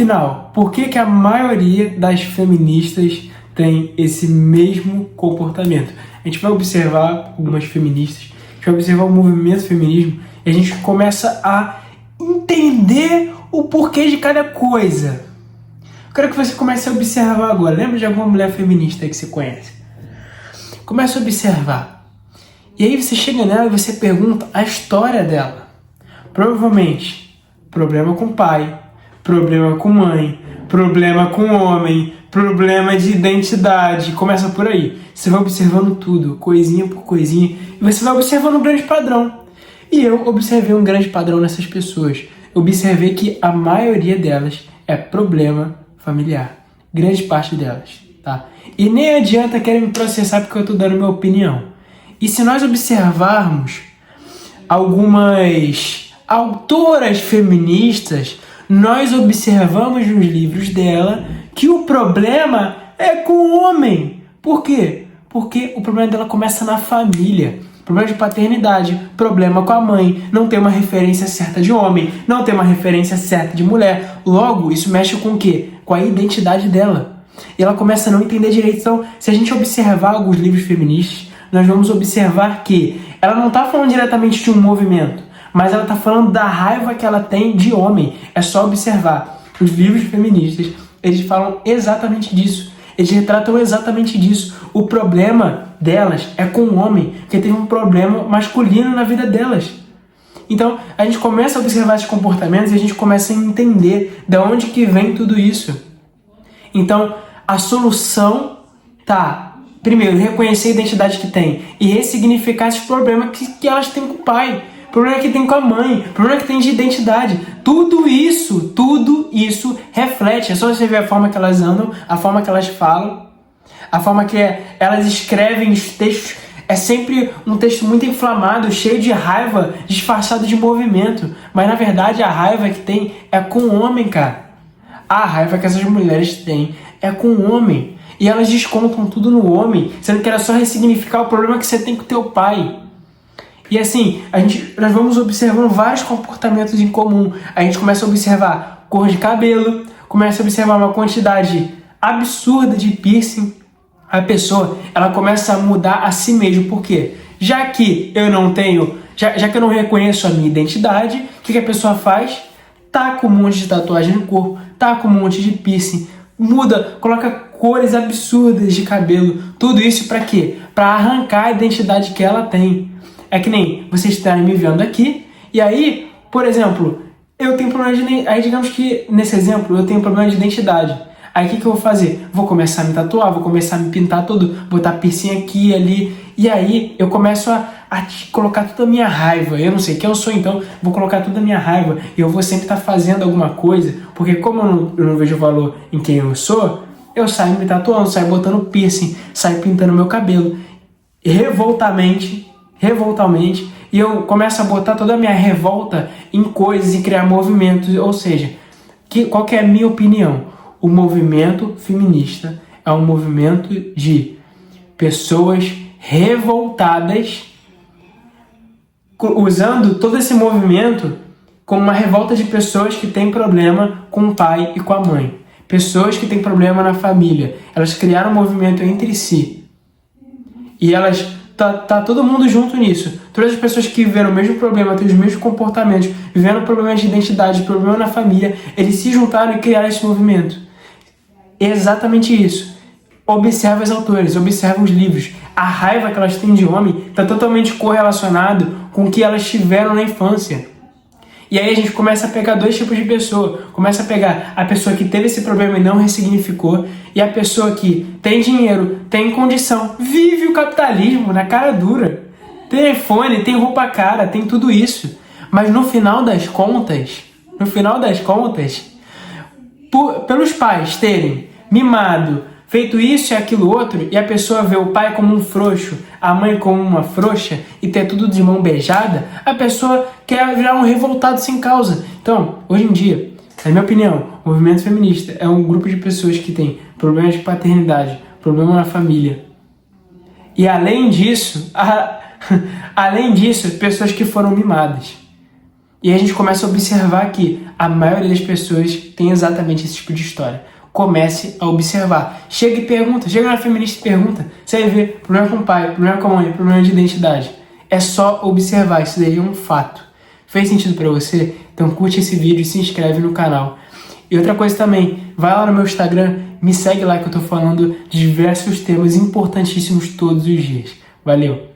Afinal, por que a maioria das feministas tem esse mesmo comportamento? A gente vai observar algumas feministas, a gente vai observar o movimento feminismo e a gente começa a entender o porquê de cada coisa. Eu quero que você comece a observar agora. Lembra de alguma mulher feminista que você conhece? Comece a observar. E aí você chega nela e você pergunta a história dela. Provavelmente, problema com o pai, problema com mãe, problema com homem, problema de identidade. Começa por aí. Você vai observando tudo, coisinha por coisinha, e você vai observando um grande padrão. E eu observei um grande padrão nessas pessoas. Eu observei que a maioria delas é problema familiar. Grande parte delas, tá? E nem adianta querer me processar porque eu tô dando minha opinião. E se nós observarmos algumas autoras feministas, nós observamos nos livros dela que o problema é com o homem. Por quê? Porque o problema dela começa na família. Problema de paternidade, problema com a mãe, não tem uma referência certa de homem, não tem uma referência certa de mulher. Logo, isso mexe com o quê? Com a identidade dela. E ela começa a não entender direito. Então, se a gente observar alguns livros feministas, nós vamos observar que ela não está falando diretamente de um movimento, mas ela está falando da raiva que ela tem de homem. É só observar. Os livros feministas, eles falam exatamente disso. Eles retratam exatamente disso. O problema delas é com o homem, que teve um problema masculino na vida delas. Então, a gente começa a observar esses comportamentos e a gente começa a entender de onde que vem tudo isso. Então, a solução tá, primeiro, reconhecer a identidade que tem e ressignificar esses problemas que elas têm com o pai, problema que tem com a mãe, problema que tem de identidade. Tudo isso reflete. É só você ver a forma que elas andam, a forma que elas falam, a forma que elas escrevem os textos. É sempre um texto muito inflamado, cheio de raiva, disfarçado de movimento. Mas na verdade a raiva que tem é com o homem, cara. A raiva que essas mulheres têm é com o homem. E elas descontam tudo no homem, sendo que era só ressignificar o problema que você tem com o teu pai. E assim, nós vamos observando vários comportamentos em comum. A gente começa a observar cor de cabelo, começa a observar uma quantidade absurda de piercing. A pessoa, ela começa a mudar a si mesma. Por quê? Já que eu não tenho, já que eu não reconheço a minha identidade, o que a pessoa faz? Tá com um monte de tatuagem no corpo, tá com um monte de piercing, muda, coloca cores absurdas de cabelo. Tudo isso para quê? Para arrancar a identidade que ela tem. É que nem vocês estarem me vendo aqui, e aí, por exemplo, eu tenho problema de... Aí digamos que, nesse exemplo, eu tenho problema de identidade. Aí o que eu vou fazer? Vou começar a me tatuar, vou começar a me pintar todo, botar piercing aqui e ali, e aí eu começo a colocar toda a minha raiva. Eu não sei quem eu sou, então vou colocar toda a minha raiva, e eu vou sempre estar fazendo alguma coisa, porque como eu não vejo valor em quem eu sou, eu saio me tatuando, saio botando piercing, saio pintando meu cabelo, revoltamente, e eu começo a botar toda a minha revolta em coisas e criar movimentos. Ou seja, qual que é a minha opinião? O movimento feminista é um movimento de pessoas revoltadas, usando todo esse movimento como uma revolta de pessoas que têm problema com o pai e com a mãe. Pessoas que têm problema na família. Elas criaram um movimento entre si. E elas... Tá todo mundo junto nisso. Todas as pessoas que viveram o mesmo problema, têm os mesmos comportamentos, vivendo problemas de identidade, problema na família, eles se juntaram e criaram esse movimento. É exatamente isso. Observa os autores, observa os livros. A raiva que elas têm de homem está totalmente correlacionado com o que elas tiveram na infância. E aí a gente começa a pegar dois tipos de pessoa. Começa a pegar a pessoa que teve esse problema e não ressignificou, e a pessoa que tem dinheiro, tem condição, vive o capitalismo na cara dura. Tem iPhone, tem roupa cara, tem tudo isso. Mas no final das contas, pelos pais terem mimado, feito isso e aquilo outro, e a pessoa vê o pai como um frouxo, a mãe como uma frouxa, e ter tudo de mão beijada, a pessoa quer virar um revoltado sem causa. Então, hoje em dia, na minha opinião, o movimento feminista é um grupo de pessoas que tem problemas de paternidade, problema na família. E além disso, pessoas que foram mimadas. E aí a gente começa a observar que a maioria das pessoas tem exatamente esse tipo de história. Comece a observar. Chega e pergunta. Chega na feminista e pergunta. Você vai ver problema com o pai, problema com a mãe, problema de identidade. É só observar. Isso daí é um fato. Fez sentido pra você? Então curte esse vídeo e se inscreve no canal. E outra coisa também, vai lá no meu Instagram, me segue lá que eu tô falando de diversos temas importantíssimos todos os dias. Valeu!